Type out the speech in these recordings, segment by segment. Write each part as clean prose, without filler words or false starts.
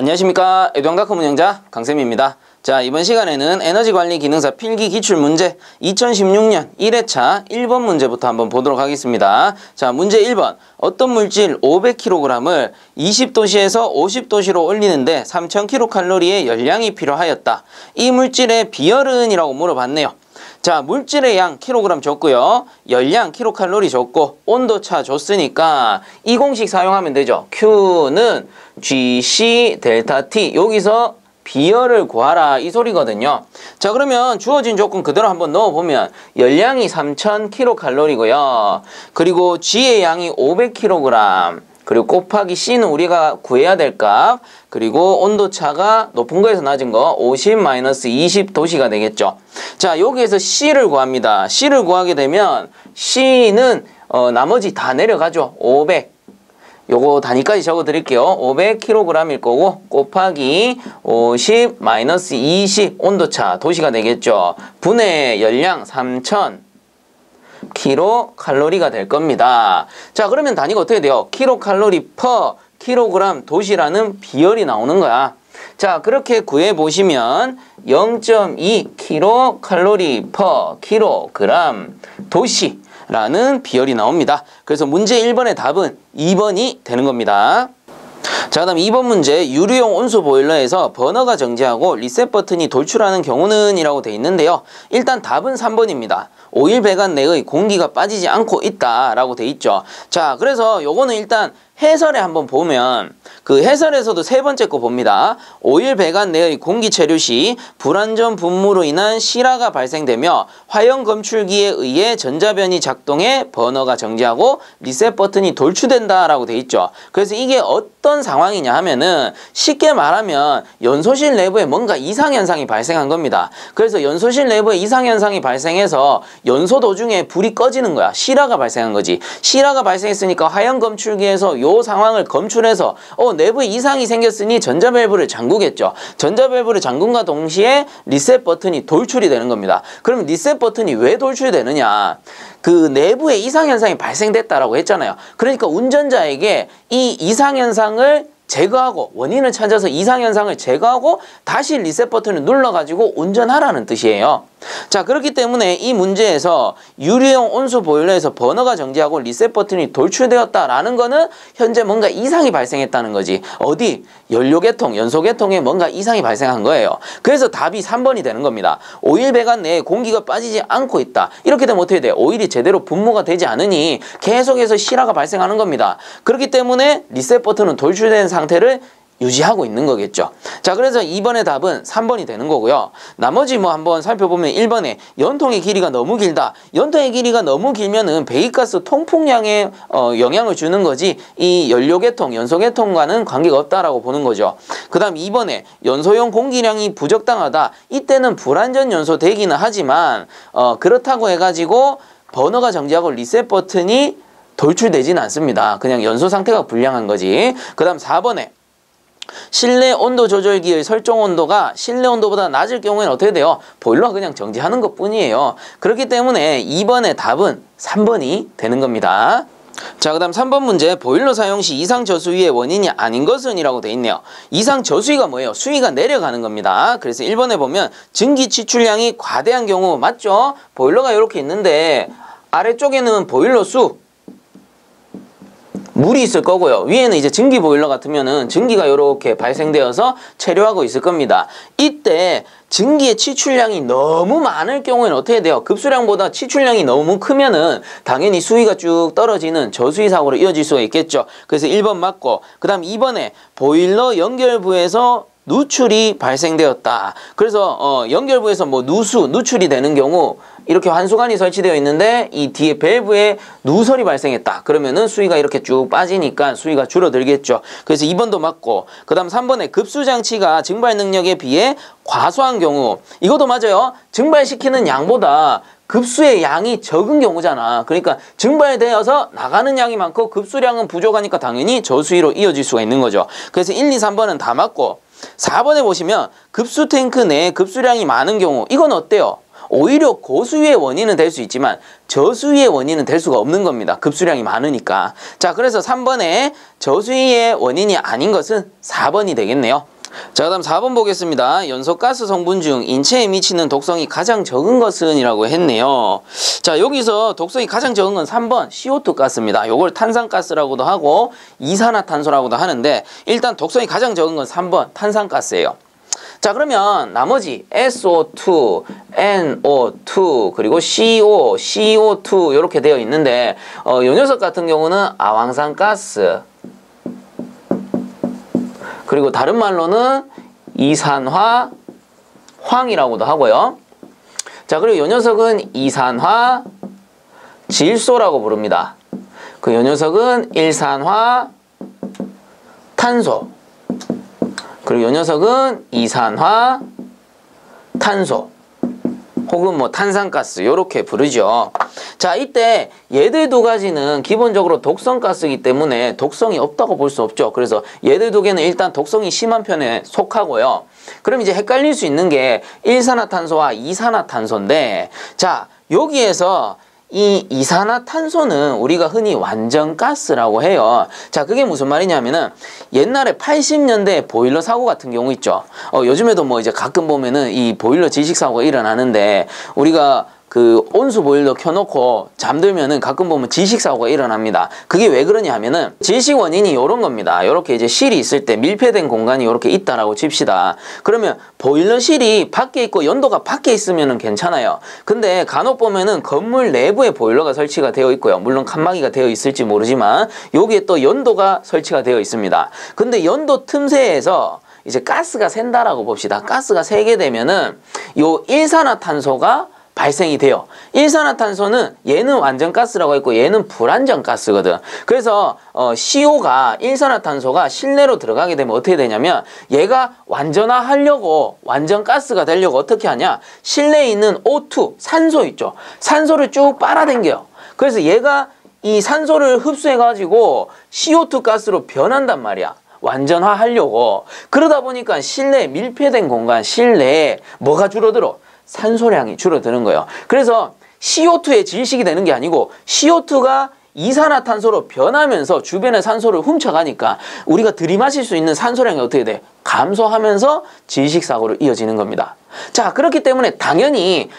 안녕하십니까. 에듀왕닷컴 운영자 강쌤입니다. 자, 이번 시간에는 에너지관리 기능사 필기 기출문제 2016년 1회차 1번 문제부터 한번 보도록 하겠습니다. 자, 문제 1번. 어떤 물질 500kg을 20도씨에서 50도씨로 올리는데 3000kcal의 열량이 필요하였다. 이 물질의 비열은? 이라고 물어봤네요. 자, 물질의 양 킬로그램 줬고요. 열량 킬로칼로리 줬고 온도차 줬으니까 이 공식 사용하면 되죠. Q는 GC 델타 T. 여기서 비열을 구하라 이 소리거든요. 자, 그러면 주어진 조건 그대로 한번 넣어보면 열량이 3000kcal고요. 그리고 G의 양이 500kg. 그리고 곱하기 C는 우리가 구해야 될 값, 그리고 온도차가 높은 거에서 낮은 거 50-20도씨가 되겠죠. 자, 여기에서 C를 구합니다. C를 구하게 되면 C는 나머지 다 내려가죠. 500. 요거 단위까지 적어 드릴게요. 500kg일 거고 곱하기 50-20 온도차 도시가 되겠죠. 분의 열량 3000 kcal가 될 겁니다. 자, 그러면 단위가 어떻게 돼요? kcal per kg 도시라는 비열이 나오는 거야. 자, 그렇게 구해보시면 0.2 kcal per kg 도시라는 비열이 나옵니다. 그래서 문제 1번의 답은 2번이 되는 겁니다. 자, 그다음 2번 문제. 유리용 온수 보일러에서 버너가 정지하고 리셋 버튼이 돌출하는 경우는? 이라고 돼 있는데요. 일단 답은 3번입니다. 오일 배관 내의 공기가 빠지지 않고 있다라고 돼 있죠. 자, 그래서 요거는 일단 해설에 한번 보면 그 해설에서도 세 번째 거 봅니다. 오일 배관 내의 공기 체류 시 불완전 분무로 인한 실화가 발생되며 화형 검출기에 의해 전자변이 작동해 버너가 정지하고 리셋 버튼이 돌출된다라고 돼 있죠. 그래서 이게 어떤 상황이냐 하면은 쉽게 말하면 연소실 내부에 뭔가 이상현상이 발생한 겁니다. 그래서 연소실 내부에 이상현상이 발생해서 연소 도중에 불이 꺼지는 거야. 실화가 발생한 거지. 실화가 발생했으니까 화형 검출기에서 요 상황을 검출해서 내부에 이상이 생겼으니 전자밸브를 잠그겠죠. 전자밸브를 잠금과 동시에 리셋 버튼이 돌출이 되는 겁니다. 그럼 리셋 버튼이 왜 돌출되느냐? 그 내부에 이상현상이 발생됐다라고 했잖아요. 그러니까 운전자에게 이 이상현상을 제거하고 원인을 찾아서 이상현상을 제거하고 다시 리셋 버튼을 눌러가지고 운전하라는 뜻이에요. 자, 그렇기 때문에 이 문제에서 유리용 온수 보일러에서 버너가 정지하고 리셋 버튼이 돌출되었다라는 거는 현재 뭔가 이상이 발생했다는 거지. 어디? 연료계통, 연소계통에 뭔가 이상이 발생한 거예요. 그래서 답이 3번이 되는 겁니다. 오일 배관 내에 공기가 빠지지 않고 있다. 이렇게 되면 어떻게 돼? 오일이 제대로 분무가 되지 않으니 계속해서 실화가 발생하는 겁니다. 그렇기 때문에 리셋 버튼은 돌출된 상태를 유지하고 있는 거겠죠. 자, 그래서 2번의 답은 3번이 되는 거고요. 나머지 뭐 한번 살펴보면 1번에 연통의 길이가 너무 길다. 연통의 길이가 너무 길면은 배기가스 통풍량에 영향을 주는 거지 이 연료계통, 연소계통과는 관계가 없다라고 보는 거죠. 그 다음 2번에 연소용 공기량이 부적당하다. 이때는 불완전 연소 되기는 하지만 그렇다고 해가지고 버너가 정지하고 리셋 버튼이 돌출되지는 않습니다. 그냥 연소 상태가 불량한 거지. 그 다음 4번에 실내 온도 조절기의 설정 온도가 실내 온도보다 낮을 경우에는 어떻게 돼요? 보일러가 그냥 정지하는 것 뿐이에요. 그렇기 때문에 2번의 답은 3번이 되는 겁니다. 자, 그 다음 3번 문제. 보일러 사용 시 이상 저수위의 원인이 아닌 것은? 이라고 돼 있네요. 이상 저수위가 뭐예요? 수위가 내려가는 겁니다. 그래서 1번에 보면 증기 지출량이 과대한 경우 맞죠? 보일러가 이렇게 있는데 아래쪽에는 보일러 수 물이 있을 거고요. 위에는 이제 증기 보일러 같으면은 증기가 이렇게 발생되어서 체류하고 있을 겁니다. 이때 증기의 치출량이 너무 많을 경우에는 어떻게 돼요? 급수량보다 치출량이 너무 크면은 당연히 수위가 쭉 떨어지는 저수위 사고로 이어질 수가 있겠죠. 그래서 1번 맞고, 그 다음 2번에 보일러 연결부에서 누출이 발생되었다. 그래서 연결부에서 뭐 누출이 되는 경우 이렇게 환수관이 설치되어 있는데 이 뒤에 밸브에 누설이 발생했다. 그러면은 수위가 이렇게 쭉 빠지니까 수위가 줄어들겠죠. 그래서 2번도 맞고, 그 다음 3번에 급수장치가 증발 능력에 비해 과소한 경우, 이것도 맞아요. 증발시키는 양보다 급수의 양이 적은 경우잖아. 그러니까 증발되어서 나가는 양이 많고 급수량은 부족하니까 당연히 저수위로 이어질 수가 있는 거죠. 그래서 1, 2, 3번은 다 맞고, 4번에 보시면 급수 탱크 내에 급수량이 많은 경우, 이건 어때요? 오히려 고수위의 원인은 될 수 있지만 저수위의 원인은 될 수가 없는 겁니다. 급수량이 많으니까. 자, 그래서 3번에 저수위의 원인이 아닌 것은 4번이 되겠네요. 자, 그다음 4번 보겠습니다. 연소가스 성분 중 인체에 미치는 독성이 가장 적은 것은 이라고 했네요. 자, 여기서 독성이 가장 적은 건 3번 CO2 가스입니다. 요걸 탄산가스라고도 하고 이산화탄소라고도 하는데 일단 독성이 가장 적은 건 3번 탄산가스예요. 자, 그러면 나머지 SO2, NO2, 그리고 CO, CO2 이렇게 되어 있는데 요 녀석 같은 경우는 아황산가스, 그리고 다른 말로는 이산화 황이라고도 하고요. 자, 그리고 요 녀석은 이산화 질소라고 부릅니다. 그 요 녀석은 일산화 탄소, 그리고 요 녀석은 이산화 탄소 혹은 뭐 탄산가스 요렇게 부르죠. 자, 이때 얘들 두 가지는 기본적으로 독성가스이기 때문에 독성이 없다고 볼 수 없죠. 그래서 얘들 두 개는 일단 독성이 심한 편에 속하고요. 그럼 이제 헷갈릴 수 있는 게 일산화탄소와 이산화탄소인데, 자, 여기에서 이 이산화탄소는 우리가 흔히 완전가스라고 해요. 자, 그게 무슨 말이냐면은 옛날에 80년대 보일러 사고 같은 경우 있죠. 요즘에도 뭐 이제 가끔 보면은 이 보일러 질식 사고가 일어나는데 우리가 그 온수 보일러 켜놓고 잠들면은 가끔 보면 질식 사고가 일어납니다. 그게 왜 그러냐 하면은 질식 원인이 요런 겁니다. 요렇게 이제 실이 있을 때 밀폐된 공간이 요렇게 있다라고 칩시다. 그러면 보일러실이 밖에 있고 연도가 밖에 있으면은 괜찮아요. 근데 간혹 보면은 건물 내부에 보일러가 설치가 되어 있고요. 물론 칸막이가 되어 있을지 모르지만 여기에 또 연도가 설치가 되어 있습니다. 근데 연도 틈새에서 이제 가스가 샌다라고 봅시다. 가스가 새게 되면은 요 일산화탄소가 발생이 돼요. 일산화탄소는 얘는 완전가스라고 했고 얘는 불완전가스거든. 그래서 CO가 일산화탄소가 실내로 들어가게 되면 어떻게 되냐면 얘가 완전화하려고 완전가스가 되려고 어떻게 하냐, 실내에 있는 O2 산소 있죠. 산소를 쭉 빨아당겨요. 그래서 얘가 이 산소를 흡수해 가지고 CO2 가스로 변한단 말이야. 완전화하려고. 그러다 보니까 실내 밀폐된 공간 실내에 뭐가 줄어들어? 산소량이 줄어드는 거예요. 그래서 CO2의 질식이 되는 게 아니고 CO2가 이산화탄소로 변하면서 주변의 산소를 훔쳐가니까 우리가 들이마실 수 있는 산소량이 어떻게 돼? 감소하면서 질식사고로 이어지는 겁니다. 자, 그렇기 때문에 당연히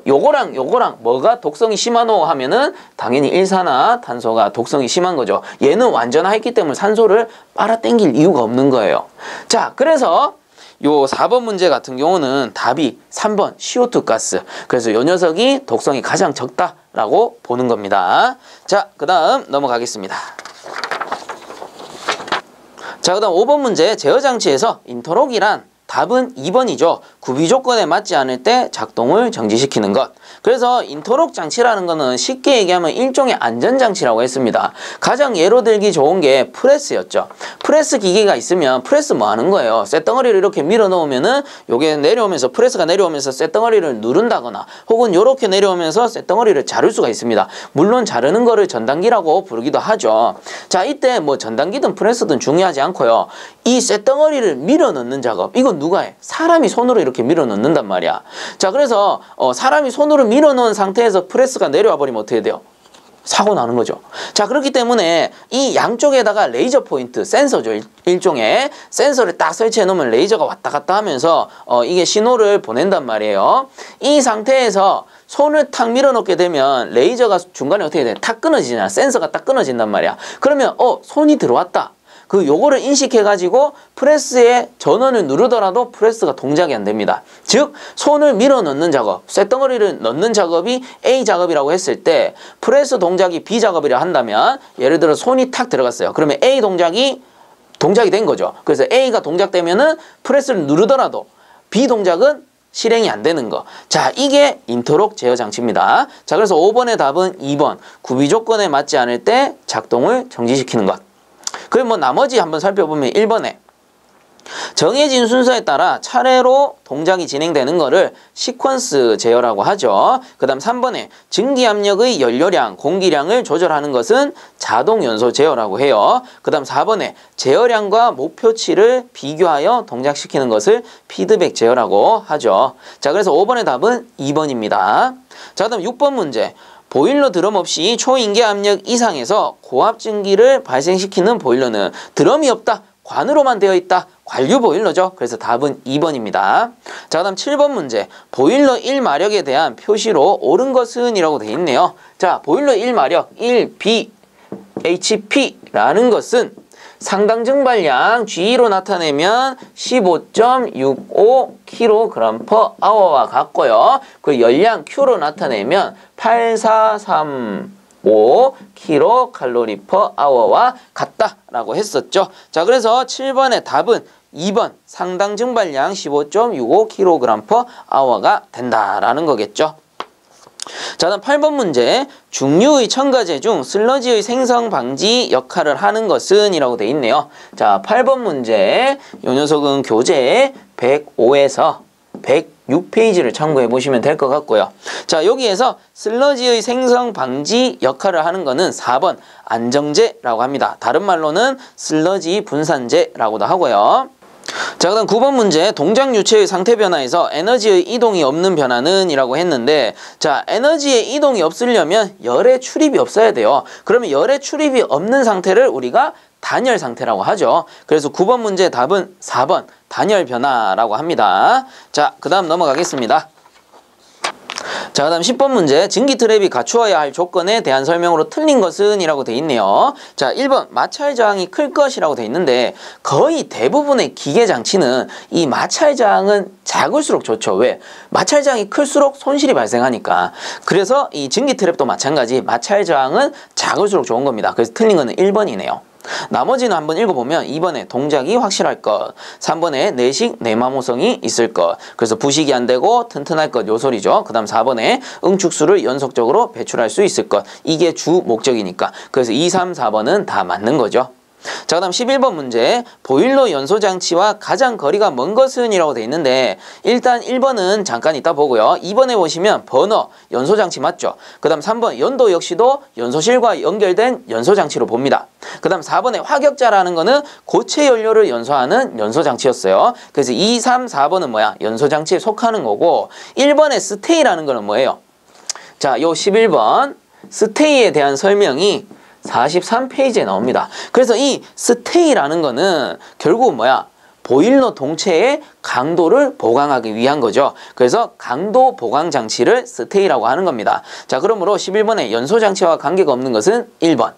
요거랑 요거랑 뭐가 독성이 심하노 하면은 당연히 일산화탄소가 독성이 심한 거죠. 얘는 완전화했기 때문에 산소를 빨아당길 이유가 없는 거예요. 자, 그래서 요 4번 문제 같은 경우는 답이 3번 CO2 가스. 그래서 요 녀석이 독성이 가장 적다라고 보는 겁니다. 자, 그 다음 넘어가겠습니다. 자, 그 다음 5번 문제 제어장치에서 인터록이란 답은 2번이죠. 구비 조건에 맞지 않을 때 작동을 정지시키는 것. 그래서 인터록 장치라는 거는 쉽게 얘기하면 일종의 안전장치라고 했습니다. 가장 예로 들기 좋은 게 프레스였죠. 프레스 기계가 있으면 프레스 뭐 하는 거예요? 쇳덩어리를 이렇게 밀어 넣으면은 요게 내려오면서 프레스가 내려오면서 쇳덩어리를 누른다거나 혹은 요렇게 내려오면서 쇳덩어리를 자를 수가 있습니다. 물론 자르는 거를 전단기라고 부르기도 하죠. 자, 이때 뭐 전단기든 프레스든 중요하지 않고요. 이 쇳덩어리를 밀어 넣는 작업, 이건 누가 해? 사람이 손으로 이렇게 밀어 넣는단 말이야. 자, 그래서 사람이 손으로 밀어 넣은 상태에서 프레스가 내려와 버리면 어떻게 돼요? 사고 나는 거죠. 자, 그렇기 때문에 이 양쪽에다가 레이저 포인트, 센서죠. 일종의 센서를 딱 설치해 놓으면 레이저가 왔다 갔다 하면서 이게 신호를 보낸단 말이에요. 이 상태에서 손을 탁 밀어 넣게 되면 레이저가 중간에 어떻게 돼? 탁 끊어지잖아. 센서가 딱 끊어진단 말이야. 그러면 손이 들어왔다. 요거를 인식해가지고 프레스에 전원을 누르더라도 프레스가 동작이 안 됩니다. 즉, 손을 밀어 넣는 작업, 쇳덩어리를 넣는 작업이 A 작업이라고 했을 때 프레스 동작이 B 작업이라 한다면 예를 들어 손이 탁 들어갔어요. 그러면 A 동작이 된 거죠. 그래서 A가 동작되면은 프레스를 누르더라도 B 동작은 실행이 안 되는 거. 자, 이게 인터록 제어 장치입니다. 자, 그래서 5번의 답은 2번. 구비 조건에 맞지 않을 때 작동을 정지시키는 것. 그럼 뭐 나머지 한번 살펴보면 1번에 정해진 순서에 따라 차례로 동작이 진행되는 거를 시퀀스 제어라고 하죠. 그 다음 3번에 증기압력의 연료량, 공기량을 조절하는 것은 자동 연소 제어라고 해요. 그 다음 4번에 제어량과 목표치를 비교하여 동작시키는 것을 피드백 제어라고 하죠. 자, 그래서 5번의 답은 2번입니다. 자, 그 다음 6번 문제. 보일러 드럼 없이 초인계 압력 이상에서 고압 증기를 발생시키는 보일러는 드럼이 없다. 관으로만 되어 있다. 관류 보일러죠. 그래서 답은 2번입니다. 자, 그다음 7번 문제. 보일러 1마력에 대한 표시로 옳은 것은 이라고 되어 있네요. 자, 보일러 1마력 1bhp라는 것은 상당 증발량 G로 나타내면 15.65kg/H와 같고요. 그 열량 Q로 나타내면 8435kcal/H와 같다라고 했었죠. 자, 그래서 7번의 답은 2번 상당 증발량 15.65kg/H가 된다라는 거겠죠. 자, 다음 8번 문제. 중류의 첨가제 중 슬러지의 생성 방지 역할을 하는 것은 이라고 돼 있네요. 자, 8번 문제. 이 녀석은 교재 105에서 106페이지를 참고해 보시면 될 것 같고요. 자, 여기에서 슬러지의 생성 방지 역할을 하는 거는 4번 안정제라고 합니다. 다른 말로는 슬러지 분산제라고도 하고요. 자, 그다음 9번 문제. 동작 유체의 상태 변화에서 에너지의 이동이 없는 변화는 이라고 했는데, 자, 에너지의 이동이 없으려면 열의 출입이 없어야 돼요. 그러면 열의 출입이 없는 상태를 우리가 단열 상태라고 하죠. 그래서 9번 문제의 답은 4번 단열 변화라고 합니다. 자, 그 다음 넘어가겠습니다. 자, 그 다음 10번 문제. 증기 트랩이 갖추어야 할 조건에 대한 설명으로 틀린 것은 이라고 돼 있네요. 자, 1번 마찰 저항이 클 것이라고 돼 있는데, 거의 대부분의 기계 장치는 이 마찰 저항은 작을수록 좋죠. 왜? 마찰 저항이 클수록 손실이 발생하니까. 그래서 이 증기 트랩도 마찬가지 마찰 저항은 작을수록 좋은 겁니다. 그래서 틀린 거는 1번이네요. 나머지는 한번 읽어보면 2번에 동작이 확실할 것, 3번에 내식 내마모성이 있을 것, 그래서 부식이 안 되고 튼튼할 것, 요 소리죠. 그 다음 4번에 응축수를 연속적으로 배출할 수 있을 것, 이게 주 목적이니까. 그래서 2, 3, 4번은 다 맞는 거죠. 자, 그 다음 11번 문제. 보일러 연소장치와 가장 거리가 먼 것은 이라고 돼 있는데, 일단 1번은 잠깐 이따 보고요. 2번에 보시면 버너, 연소장치 맞죠? 그 다음 3번 연도 역시도 연소실과 연결된 연소장치로 봅니다. 그 다음 4번에 화격자라는 거는 고체 연료를 연소하는 연소장치였어요. 그래서 2, 3, 4번은 뭐야? 연소장치에 속하는 거고, 1번에 스테이라는 거는 뭐예요? 자, 요 11번 스테이에 대한 설명이 43페이지에 나옵니다. 그래서 이 스테이라는 거는 결국은 뭐야? 보일러 동체의 강도를 보강하기 위한 거죠. 그래서 강도 보강 장치를 스테이라고 하는 겁니다. 자, 그러므로 11번에 연소 장치와 관계가 없는 것은 1번.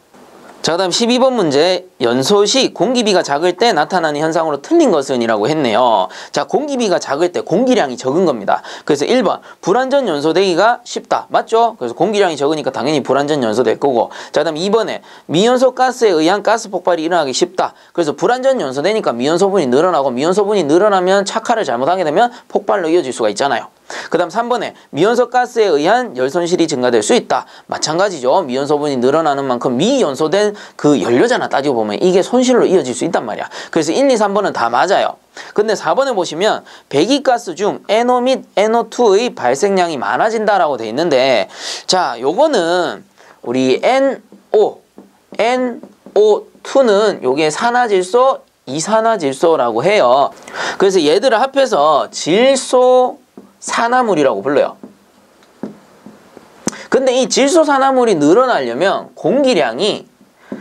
자, 그 다음 12번 문제. 연소 시 공기비가 작을 때 나타나는 현상으로 틀린 것은 이라고 했네요. 자, 공기비가 작을 때 공기량이 적은 겁니다. 그래서 1번 불완전 연소되기가 쉽다. 맞죠? 그래서 공기량이 적으니까 당연히 불완전 연소될 거고. 자, 그 다음 2번에 미연소 가스에 의한 가스 폭발이 일어나기 쉽다. 그래서 불완전 연소되니까 미연소분이 늘어나고, 미연소분이 늘어나면 착화를 잘못하게 되면 폭발로 이어질 수가 있잖아요. 그 다음 3번에 미연소 가스에 의한 열 손실이 증가될 수 있다. 마찬가지죠. 미연소분이 늘어나는 만큼 미연소된 그 연료잖아. 따지고 보면 이게 손실로 이어질 수 있단 말이야. 그래서 1, 2, 3번은 다 맞아요. 근데 4번에 보시면 배기가스 중 NO 및 NO2의 발생량이 많아진다라고 돼 있는데, 자, 요거는 우리 NO2는 요게 산화질소, 이산화질소라고 해요. 그래서 얘들을 합해서 질소 산화물이라고 불러요. 근데 이 질소산화물이 늘어나려면 공기량이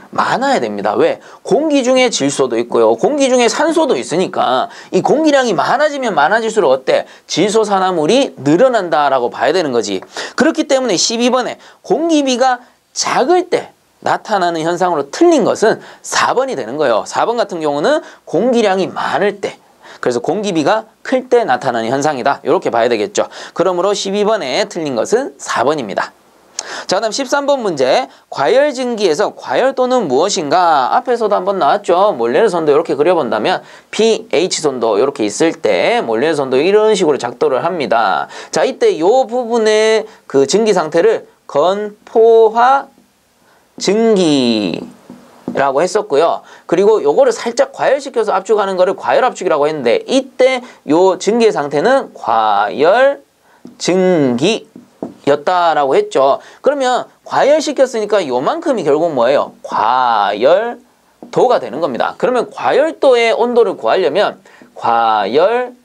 많아야 됩니다. 왜? 공기 중에 질소도 있고요. 공기 중에 산소도 있으니까 이 공기량이 많아지면 많아질수록 어때? 질소산화물이 늘어난다라고 봐야 되는 거지. 그렇기 때문에 12번에 공기비가 작을 때 나타나는 현상으로 틀린 것은 4번이 되는 거예요. 4번 같은 경우는 공기량이 많을 때, 그래서 공기비가 클 때 나타나는 현상이다. 이렇게 봐야 되겠죠. 그러므로 12번에 틀린 것은 4번입니다. 자, 그다음 13번 문제. 과열 증기에서 과열도는 무엇인가? 앞에서도 한번 나왔죠. 몰레르 선도 이렇게 그려본다면 pH 선도 이렇게 있을 때 몰레르 선도 이런 식으로 작도를 합니다. 자, 이때 이 부분의 그 증기 상태를 건포화 증기 라고 했었고요. 그리고 요거를 살짝 과열시켜서 압축하는 거를 과열압축이라고 했는데, 이때 요 증기의 상태는 과열 증기였다라고 했죠. 그러면 과열시켰으니까 요만큼이 결국 뭐예요? 과열도가 되는 겁니다. 그러면 과열도의 온도를 구하려면 과열도는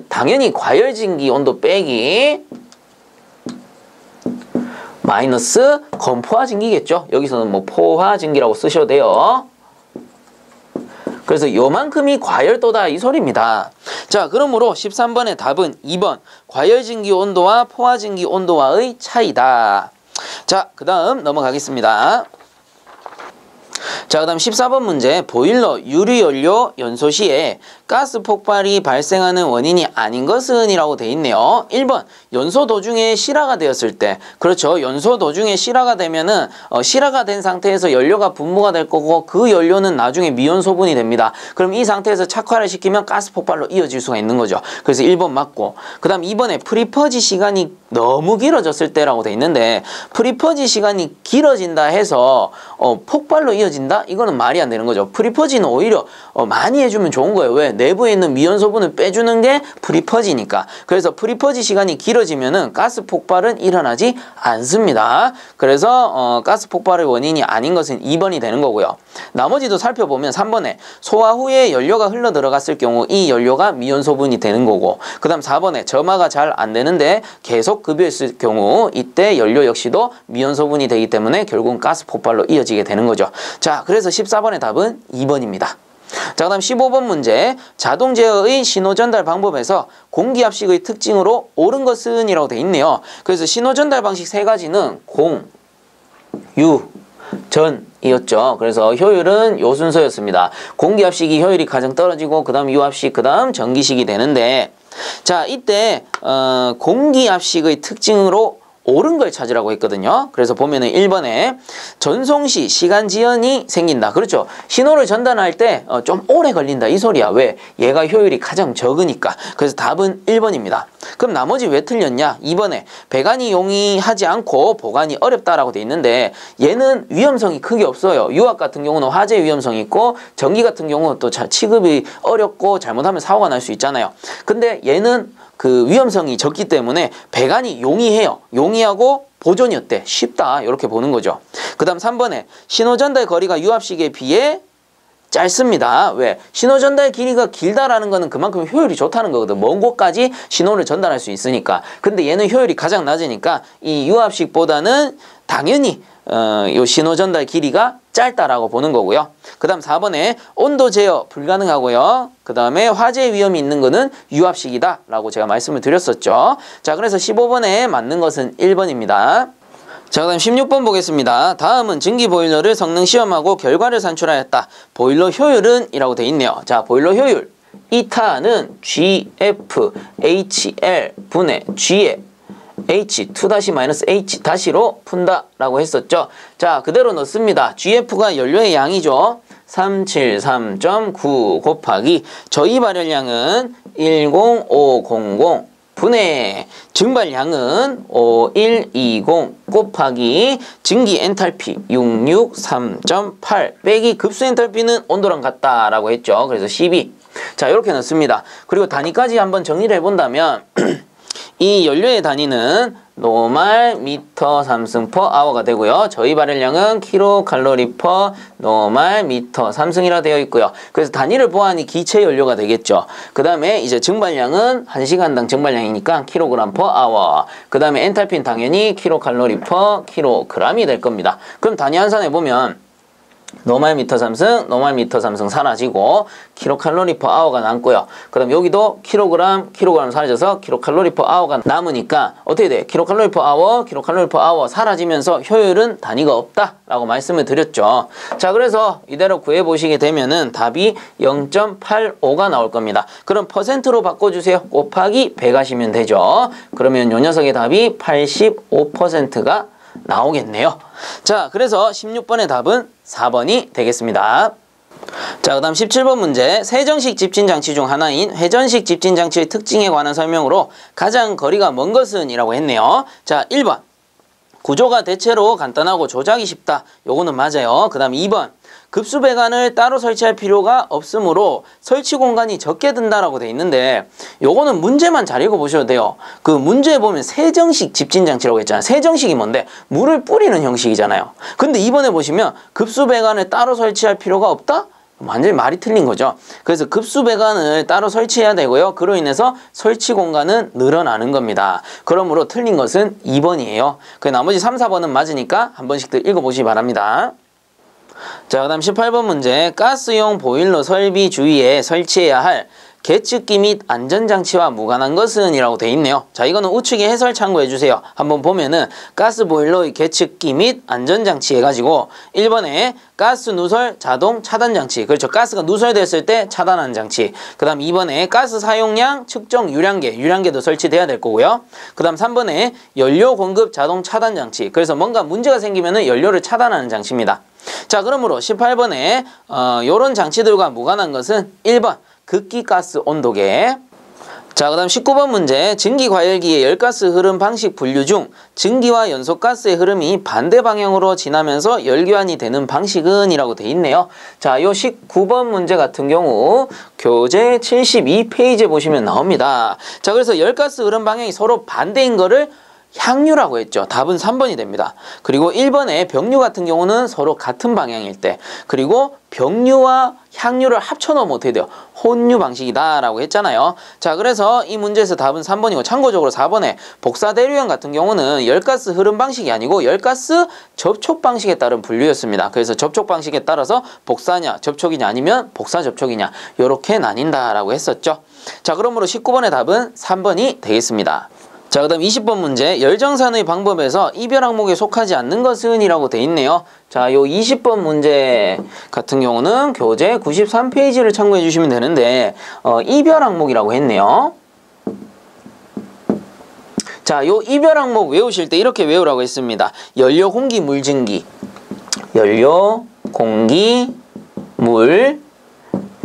당연히 과열증기 온도 빼기 마이너스 건포화증기겠죠. 여기서는 뭐 포화증기라고 쓰셔도 돼요. 그래서 요만큼이 과열도다 이 소리입니다. 자, 그러므로 13번의 답은 2번 과열증기 온도와 포화증기 온도와의 차이다. 자, 그 다음 넘어가겠습니다. 자, 그 다음 14번 문제. 보일러 유리연료 연소 시에 가스 폭발이 발생하는 원인이 아닌 것은 이라고 돼 있네요. 1번 연소 도중에 실화가 되었을 때. 그렇죠. 연소 도중에 실화가 되면은 실화가 된 상태에서 연료가 분무가 될 거고 그 연료는 나중에 미연소분이 됩니다. 그럼 이 상태에서 착화를 시키면 가스 폭발로 이어질 수가 있는 거죠. 그래서 1번 맞고, 그 다음 2번에 프리퍼지 시간이 너무 길어졌을 때라고 돼 있는데, 프리퍼지 시간이 길어진다 해서 폭발로 이어진다? 이거는 말이 안 되는 거죠. 프리퍼지는 오히려 많이 해주면 좋은 거예요. 왜? 내부에 있는 미연소분을 빼주는 게 프리퍼지니까. 그래서 프리퍼지 시간이 길어지면은 가스 폭발은 일어나지 않습니다. 그래서 가스 폭발의 원인이 아닌 것은 2번이 되는 거고요. 나머지도 살펴보면 3번에 소화 후에 연료가 흘러 들어갔을 경우 이 연료가 미연소분이 되는 거고, 그 다음 4번에 점화가 잘 안 되는데 계속 급유했을 경우 이때 연료 역시도 미연소분이 되기 때문에 결국은 가스 폭발로 이어지게 되는 거죠. 자, 그래서 14번의 답은 2번입니다. 자, 그 다음 15번 문제. 자동 제어의 신호 전달 방법에서 공기압식의 특징으로 옳은 것은 이라고 돼 있네요. 그래서 신호 전달 방식 세 가지는 공, 유, 전이었죠. 그래서 효율은 요 순서였습니다. 공기압식이 효율이 가장 떨어지고 그 다음 유압식, 그 다음 전기식이 되는데, 자, 이때 공기압식의 특징으로 옳은 걸 찾으라고 했거든요. 그래서 보면은 1번에 전송시 시간 지연이 생긴다. 그렇죠. 신호를 전달할 때 좀 오래 걸린다 이 소리야. 왜? 얘가 효율이 가장 적으니까. 그래서 답은 1번입니다. 그럼 나머지 왜 틀렸냐? 2번에 배관이 용이하지 않고 보관이 어렵다라고 돼 있는데 얘는 위험성이 크게 없어요. 유압 같은 경우는 화재 위험성이 있고 전기 같은 경우는 또 취급이 어렵고 잘못하면 사고가 날 수 있잖아요. 근데 얘는 그 위험성이 적기 때문에 배관이 용이해요. 용이하고 보존이 어때? 쉽다. 이렇게 보는 거죠. 그 다음 3번에 신호 전달 거리가 유압식에 비해 짧습니다. 왜? 신호 전달 길이가 길다라는 거는 그만큼 효율이 좋다는 거거든. 먼 곳까지 신호를 전달할 수 있으니까. 근데 얘는 효율이 가장 낮으니까 이 유압식보다는 당연히 요 신호 전달 길이가 짧다라고 보는 거고요. 그 다음 4번에 온도 제어 불가능하고요. 그 다음에 화재 위험이 있는 거는 유압식이다 라고 제가 말씀을 드렸었죠. 자, 그래서 15번에 맞는 것은 1번입니다. 자, 그 다음 16번 보겠습니다. 다음은 증기보일러를 성능 시험하고 결과를 산출하였다. 보일러 효율은? 이라고 돼 있네요. 자, 보일러 효율. 이타는 GFHL 분의 G에 H2-H-로 푼다라고 했었죠. 자, 그대로 넣습니다. GF가 연료의 양이죠. 373.9 곱하기 저희 발열량은 10500 분의 증발량은 5120 곱하기 증기 엔탈피 663.8 빼기 급수 엔탈피는 온도랑 같다라고 했죠. 그래서 12. 자, 이렇게 넣습니다. 그리고 단위까지 한번 정리를 해본다면 이 연료의 단위는 노말 미터 삼승 퍼 아워가 되고요. 저희 발열량은 킬로칼로리 퍼 노말 미터 삼승이라 되어 있고요. 그래서 단위를 보아하니 기체 연료가 되겠죠. 그 다음에 이제 증발량은 1시간당 증발량이니까 킬로그램 퍼 아워. 그 다음에 엔탈피는 당연히 킬로칼로리 퍼 킬로그램이 될 겁니다. 그럼 단위 환산해 보면 노말 미터 삼승 사라지고 킬로칼로리 퍼 아워가 남고요. 그럼 여기도 킬로그램 사라져서 킬로칼로리 퍼 아워가 남으니까 어떻게 돼? 킬로칼로리 퍼 아워 사라지면서 효율은 단위가 없다라고 말씀을 드렸죠. 자, 그래서 이대로 구해보시게 되면은 답이 0.85가 나올 겁니다. 그럼 퍼센트로 바꿔주세요. 곱하기 100 하시면 되죠. 그러면 요 녀석의 답이 85%가 나오겠네요. 자, 그래서 16번의 답은 4번이 되겠습니다. 자, 그 다음 17번 문제. 세정식 집진장치 중 하나인 회전식 집진장치의 특징에 관한 설명으로 가장 거리가 먼 것은? 이라고 했네요. 자, 1번 구조가 대체로 간단하고 조작이 쉽다. 요거는 맞아요. 그 다음 2번 급수배관을 따로 설치할 필요가 없으므로 설치 공간이 적게 든다라고 돼 있는데 요거는 문제만 잘 읽어보셔도 돼요. 그 문제에 보면 세정식 집진장치라고 했잖아요. 세정식이 뭔데? 물을 뿌리는 형식이잖아요. 근데 이번에 보시면 급수배관을 따로 설치할 필요가 없다? 완전히 말이 틀린 거죠. 그래서 급수배관을 따로 설치해야 되고요. 그로 인해서 설치 공간은 늘어나는 겁니다. 그러므로 틀린 것은 2번이에요. 그 나머지 3, 4번은 맞으니까 한 번씩 더 읽어보시기 바랍니다. 자, 그 다음 18번 문제. 가스용 보일러 설비 주위에 설치해야 할 계측기 및 안전장치와 무관한 것은? 이라고 돼 있네요. 자, 이거는 우측에 해설 참고해 주세요. 한번 보면은 가스보일러의 계측기 및 안전장치 해가지고 1번에 가스 누설 자동 차단장치. 그렇죠. 가스가 누설됐을 때 차단하는 장치. 그 다음 2번에 가스 사용량 측정 유량계도 설치돼야 될 거고요. 그 다음 3번에 연료 공급 자동 차단장치. 그래서 뭔가 문제가 생기면은 연료를 차단하는 장치입니다. 자, 그러므로 18번에 요런 장치들과 무관한 것은 1번 극기가스 온도계. 자, 그 다음 19번 문제. 증기과열기의 열가스 흐름 방식 분류 중 증기와 연소가스의 흐름이 반대 방향으로 지나면서 열교환이 되는 방식은? 이라고 돼 있네요. 자, 요 19번 문제 같은 경우 교재 72페이지에 보시면 나옵니다. 자, 그래서 열가스 흐름 방향이 서로 반대인 거를 향유라고 했죠. 답은 3번이 됩니다. 그리고 1번에 병류 같은 경우는 서로 같은 방향일 때, 그리고 병류와 향유를 합쳐놓으면 어떻게 돼요? 혼유 방식이다 라고 했잖아요. 자, 그래서 이 문제에서 답은 3번이고, 참고적으로 4번에 복사대류형 같은 경우는 열가스 흐름 방식이 아니고 열가스 접촉 방식에 따른 분류였습니다. 그래서 접촉 방식에 따라서 복사냐 접촉이냐 아니면 복사 접촉이냐 요렇게 나뉜다 라고 했었죠. 자, 그러므로 19번의 답은 3번이 되겠습니다. 자, 그 다음 20번 문제. 열정산의 방법에서 이별 항목에 속하지 않는 것은? 이라고 돼 있네요. 자, 요 20번 문제 같은 경우는 교재 93페이지를 참고해 주시면 되는데 이별 항목이라고 했네요. 자, 요 이별 항목 외우실 때 이렇게 외우라고 했습니다. 연료, 공기, 물, 증기. 연료, 공기, 물,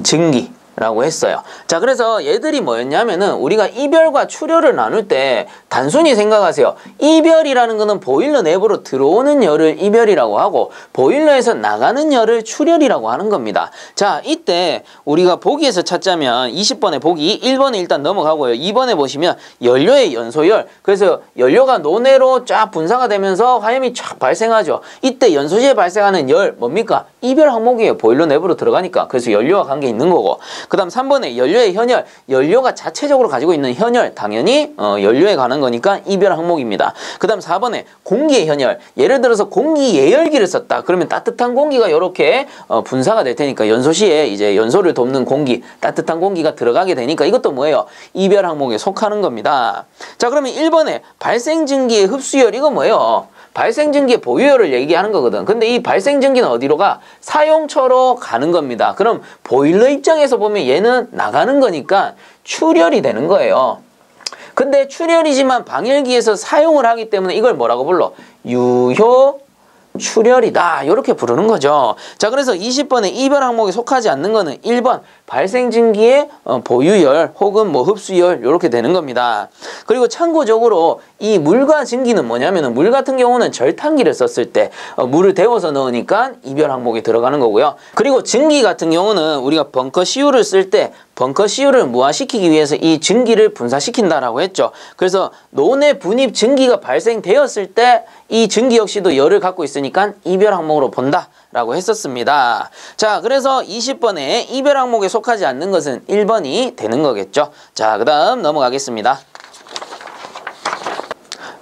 증기 라고 했어요. 자, 그래서 얘들이 뭐였냐면은 우리가 이별과 출혈을 나눌 때 단순히 생각하세요. 이별이라는 거는 보일러 내부로 들어오는 열을 이별이라고 하고 보일러에서 나가는 열을 출혈이라고 하는 겁니다. 자, 이때 우리가 보기에서 찾자면 20번에 보기 1번에 일단 넘어가고요. 2번에 보시면 연료의 연소열. 그래서 연료가 논외로 쫙 분사가 되면서 화염이 쫙 발생하죠. 이때 연소시에 발생하는 열 뭡니까? 이별 항목이에요. 보일러 내부로 들어가니까. 그래서 연료와 관계 있는 거고. 그 다음 3번에 연료의 현열. 연료가 자체적으로 가지고 있는 현열. 당연히 연료에 관한 거니까 이별 항목입니다. 그 다음 4번에 공기의 현열. 예를 들어서 공기 예열기를 썼다. 그러면 따뜻한 공기가 이렇게 분사가 될 테니까 연소시에 이제 연소를 돕는 공기, 따뜻한 공기가 들어가게 되니까 이것도 뭐예요? 이별 항목에 속하는 겁니다. 자, 그러면 1번에 발생증기의 흡수열. 이거 뭐예요? 발생증기의 보유열을 얘기하는 거거든. 근데 이 발생증기는 어디로 가? 사용처로 가는 겁니다. 그럼 보일러 입장에서 보면 얘는 나가는 거니까 출혈이 되는 거예요. 근데 출혈이지만 방열기에서 사용을 하기 때문에 이걸 뭐라고 불러? 유효 출혈이다. 이렇게 부르는 거죠. 자, 그래서 20번에 이별 항목에 속하지 않는 거는 1번 발생증기의 보유열 혹은 뭐 흡수열 이렇게 되는 겁니다. 그리고 참고적으로 이 물과 증기는 뭐냐면은 물 같은 경우는 절탄기를 썼을 때 물을 데워서 넣으니까 이별 항목에 들어가는 거고요. 그리고 증기 같은 경우는 우리가 벙커 CU를 쓸 때 벙커 CU를 무화시키기 위해서 이 증기를 분사시킨다라고 했죠. 그래서 논의 분입 증기가 발생되었을 때 이 증기 역시도 열을 갖고 있으니까 이별 항목으로 본다라고 했었습니다. 자, 그래서 20번에 이별 항목에 속하지 않는 것은 1번이 되는 거겠죠. 자, 그 다음 넘어가겠습니다.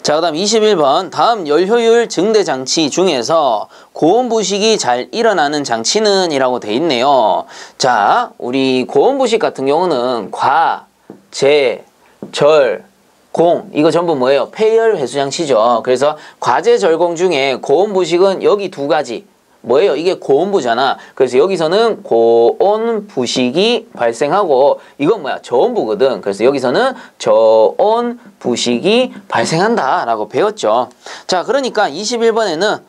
자, 그 다음 21번. 다음 열효율 증대 장치 중에서 고온부식이 잘 일어나는 장치는? 이라고 돼 있네요. 자, 우리 고온부식 같은 경우는 과, 제, 절, 공 이거 전부 뭐예요? 폐열 회수장치죠. 그래서 과제 절공 중에 고온부식은 여기 두 가지 뭐예요? 이게 고온부잖아. 그래서 여기서는 고온부식이 발생하고 이건 뭐야? 저온부거든. 그래서 여기서는 저온부식이 발생한다 라고 배웠죠. 자, 그러니까 21번에는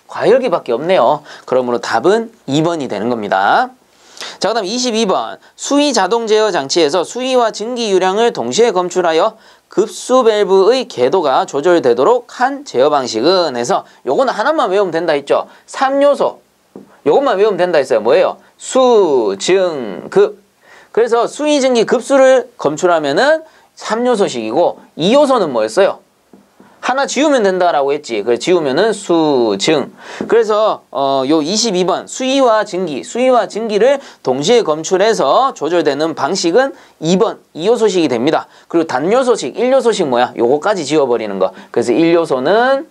과열기밖에 없네요. 그러므로 답은 2번이 되는 겁니다. 자, 그 다음 22번. 수위 자동 제어 장치에서 수위와 증기 유량을 동시에 검출하여 급수 밸브의 궤도가 조절되도록 한 제어 방식은? 해서 요거는 하나만 외우면 된다 했죠. 3요소. 요것만 외우면 된다 했어요. 뭐예요? 수, 증, 급. 그래서 수위, 증기, 급수를 검출하면은 3요소식이고 2요소는 뭐였어요? 하나 지우면 된다라고 했지. 그래서 지우면은 수, 증. 그래서 요 22번 수위와 증기를 동시에 검출해서 조절되는 방식은 2번 2요소식이 됩니다. 그리고 단요소식, 1요소식 뭐야? 요거까지 지워버리는 거. 그래서 1요소는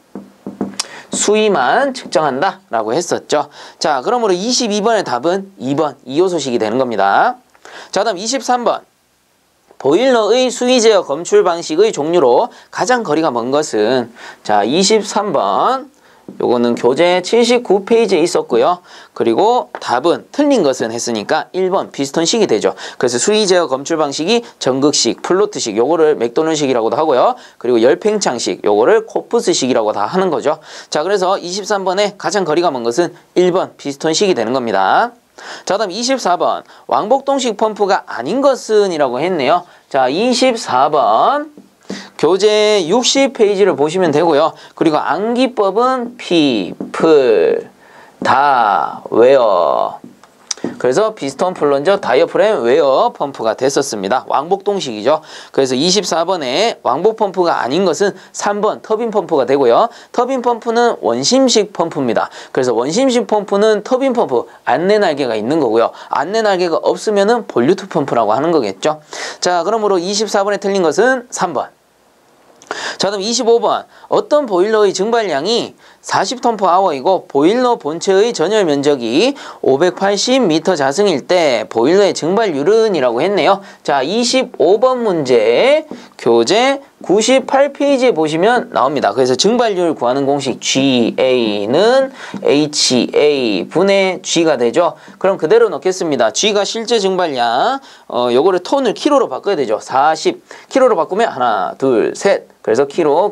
수위만 측정한다라고 했었죠. 자, 그러므로 22번의 답은 2번 이요소식이 되는 겁니다. 자, 다음 23번. 보일러의 수위 제어 검출 방식의 종류로 가장 거리가 먼 것은, 자, 23번. 요거는 교재 79페이지에 있었고요. 그리고 답은 틀린 것은 했으니까 1번 피스톤식이 되죠. 그래서 수위 제어 검출 방식이 전극식, 플로트식, 요거를 맥도널식이라고도 하고요. 그리고 열팽창식, 요거를 코프스식이라고 다 하는 거죠. 자, 그래서 23번에 가장 거리가 먼 것은 1번 피스톤식이 되는 겁니다. 자, 다음 24번. 왕복동식 펌프가 아닌 것은 이라고 했네요. 자, 24번. 교재 60페이지를 보시면 되고요. 그리고 암기법은 people, 다, where. 그래서 피스톤, 플런저, 다이어프램, 웨어 펌프가 됐었습니다. 왕복동식이죠. 그래서 24번에 왕복 펌프가 아닌 것은 3번 터빈 펌프가 되고요. 터빈 펌프는 원심식 펌프입니다. 그래서 원심식 펌프는 터빈 펌프, 안내 날개가 있는 거고요. 안내 날개가 없으면은 볼류트 펌프라고 하는 거겠죠. 자, 그러므로 24번에 틀린 것은 3번. 자, 그럼 25번. 어떤 보일러의 증발량이 40톤/아워이고 보일러 본체의 전열 면적이 580m 자승일 때 보일러의 증발률은 이라고 했네요. 자, 25번 문제 교재 98페이지에 보시면 나옵니다. 그래서 증발률 구하는 공식 GA는 HA 분의 G가 되죠. 그럼 그대로 넣겠습니다. G가 실제 증발량, 요거를 톤을 킬로로 바꿔야 되죠. 40 킬로로 바꾸면 하나, 둘, 셋. 그래서 kg/h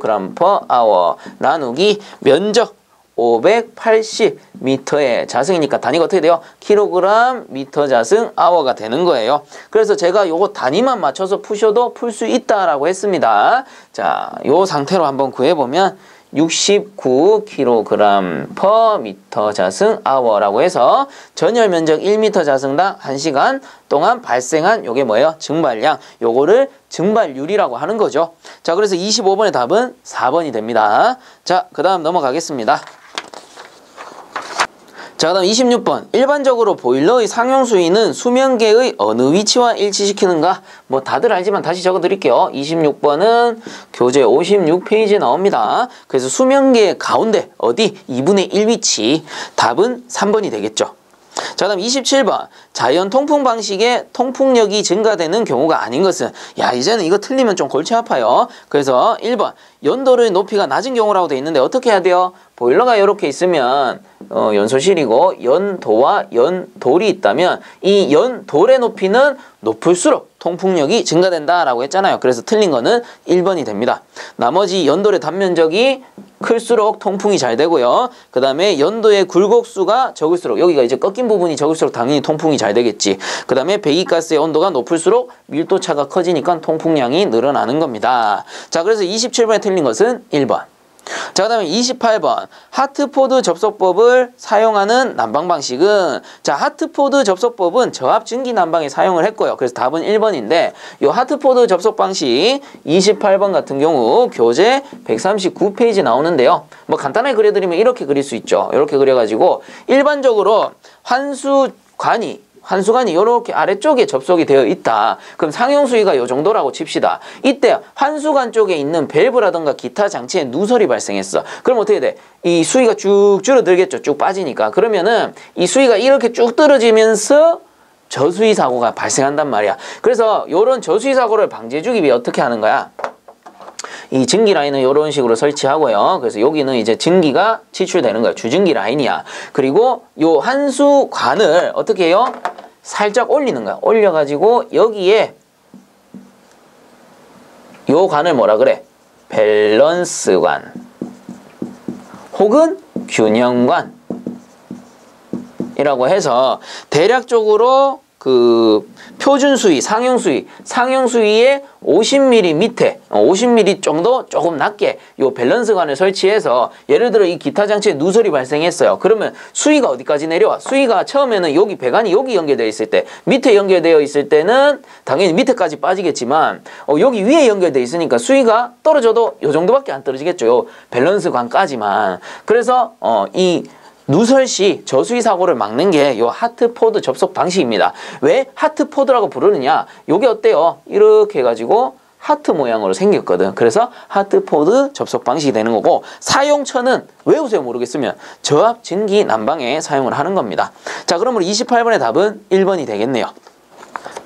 나누기 면적 580m의 자승이니까 단위가 어떻게 돼요? kg/m 자승 hour가 되는 거예요. 그래서 제가 요거 단위만 맞춰서 푸셔도 풀 수 있다라고 했습니다. 자, 요 상태로 한번 구해보면 69kg/m 자승 hour라고 해서 전열 면적 1m 자승당 1시간 동안 발생한 요게 뭐예요? 증발량. 요거를 증발률이라고 하는 거죠. 자, 그래서 25번의 답은 4번이 됩니다. 자, 그 다음 넘어가겠습니다. 자, 그다음 26번. 일반적으로 보일러의 상용 수위는 수면계의 어느 위치와 일치시키는가? 뭐 다들 알지만 다시 적어드릴게요. 26번은 교재 56페이지에 나옵니다. 그래서 수면계 가운데 어디? 2분의 1 위치. 답은 3번이 되겠죠. 자, 다음 27번. 자연 통풍 방식의 통풍력이 증가되는 경우가 아닌 것은, 야, 이제는 이거 틀리면 좀 골치 아파요. 그래서 1번. 연도의 높이가 낮은 경우라고 돼 있는데 어떻게 해야 돼요? 보일러가 이렇게 있으면 연소실이고 연도와 연돌이 있다면 이 연돌의 높이는 높을수록 통풍력이 증가된다라고 했잖아요. 그래서 틀린 거는 1번이 됩니다. 나머지 연돌의 단면적이 클수록 통풍이 잘 되고요. 그 다음에 연도의 굴곡수가 적을수록, 여기가 이제 꺾인 부분이 적을수록 당연히 통풍이 잘 되겠지. 그 다음에 배기가스의 온도가 높을수록 밀도차가 커지니까 통풍량이 늘어나는 겁니다. 자, 그래서 27번에 틀린 것은 1번. 자, 그 다음에 28번. 하트포드 접속법을 사용하는 난방 방식은, 자, 하트포드 접속법은 저압 증기 난방에 사용을 했고요. 그래서 답은 1번인데, 요 하트포드 접속 방식 28번 같은 경우 교재 139페이지 나오는데요. 뭐 간단하게 그려드리면 이렇게 그릴 수 있죠. 이렇게 그려가지고 일반적으로 환수관이 이렇게 아래쪽에 접속이 되어 있다. 그럼 상용 수위가 이 정도라고 칩시다. 이때 환수관 쪽에 있는 밸브라든가 기타 장치에 누설이 발생했어. 그럼 어떻게 돼? 이 수위가 쭉 줄어들겠죠. 쭉 빠지니까. 그러면은 이 수위가 이렇게 쭉 떨어지면서 저수위 사고가 발생한단 말이야. 그래서 이런 저수위 사고를 방지해주기 위해 어떻게 하는 거야? 이 증기 라인은 이런 식으로 설치하고요. 그래서 여기는 이제 증기가 치출되는 거예요. 주증기 라인이야. 그리고 요 한수관을 어떻게 해요? 살짝 올리는 거야. 올려가지고 여기에 요 관을 뭐라 그래? 밸런스관 혹은 균형관이라고 해서 대략적으로 그 표준 수위, 상용 수위의 50mm 밑에 50mm 정도 조금 낮게 요 밸런스관을 설치해서 예를 들어 이 기타 장치에 누설이 발생했어요. 그러면 수위가 어디까지 내려와? 수위가 처음에는 여기 배관이 여기 연결되어 있을 때, 밑에 연결되어 있을 때는 당연히 밑에까지 빠지겠지만 여기 위에 연결되어 있으니까 수위가 떨어져도 요 정도밖에 안 떨어지겠죠. 요 밸런스관까지만. 그래서 이 누설 시 저수위 사고를 막는 게 요 하트포드 접속 방식입니다. 왜 하트포드라고 부르느냐? 요게 어때요? 이렇게 해가지고 하트 모양으로 생겼거든. 그래서 하트포드 접속 방식이 되는 거고, 사용처는 외우세요. 모르겠으면 저압, 증기, 난방에 사용을 하는 겁니다. 자, 그러므로 28번의 답은 1번이 되겠네요.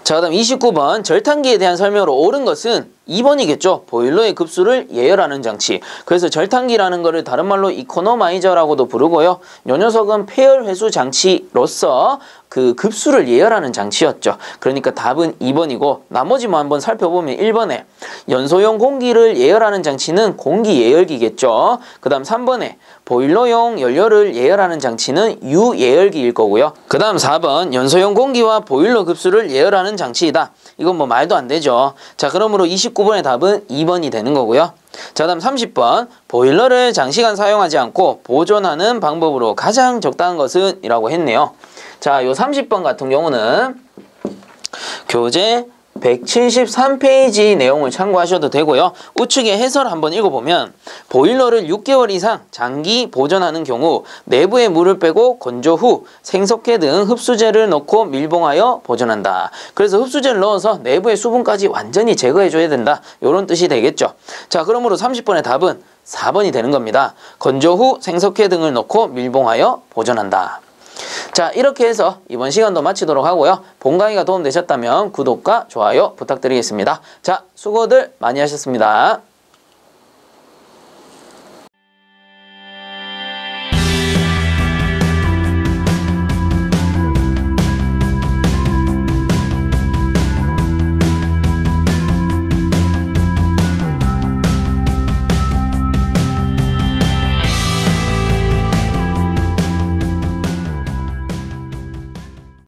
자, 그다음 29번 절탄기에 대한 설명으로 옳은 것은 2번이겠죠. 보일러의 급수를 예열하는 장치. 그래서 절탄기라는 거를 다른 말로 이코노마이저라고도 부르고요. 요 녀석은 폐열 회수 장치로서 그 급수를 예열하는 장치였죠. 그러니까 답은 2번이고, 나머지 뭐 한번 살펴보면 1번에 연소용 공기를 예열하는 장치는 공기 예열기겠죠. 그 다음 3번에 보일러용 연료를 예열하는 장치는 유예열기일 거고요. 그 다음 4번 연소용 공기와 보일러 급수를 예열하는 장치이다. 이건 뭐 말도 안 되죠. 자, 그러므로 29번의 답은 2번이 되는 거고요. 자, 다음 30번 보일러를 장시간 사용하지 않고 보존하는 방법으로 가장 적당한 것은? 이라고 했네요. 자, 요 30번 같은 경우는 교재 173페이지 내용을 참고하셔도 되고요. 우측에 해설 한번 읽어보면 보일러를 6개월 이상 장기 보존하는 경우 내부에 물을 빼고 건조 후 생석회 등 흡수제를 넣고 밀봉하여 보존한다. 그래서 흡수제를 넣어서 내부의 수분까지 완전히 제거해줘야 된다. 이런 뜻이 되겠죠. 자, 그러므로 30번의 답은 4번이 되는 겁니다. 건조 후 생석회 등을 넣고 밀봉하여 보존한다. 자, 이렇게 해서 이번 시간도 마치도록 하고요. 본 강의가 도움되셨다면 구독과 좋아요 부탁드리겠습니다. 자, 수고들 많이 하셨습니다.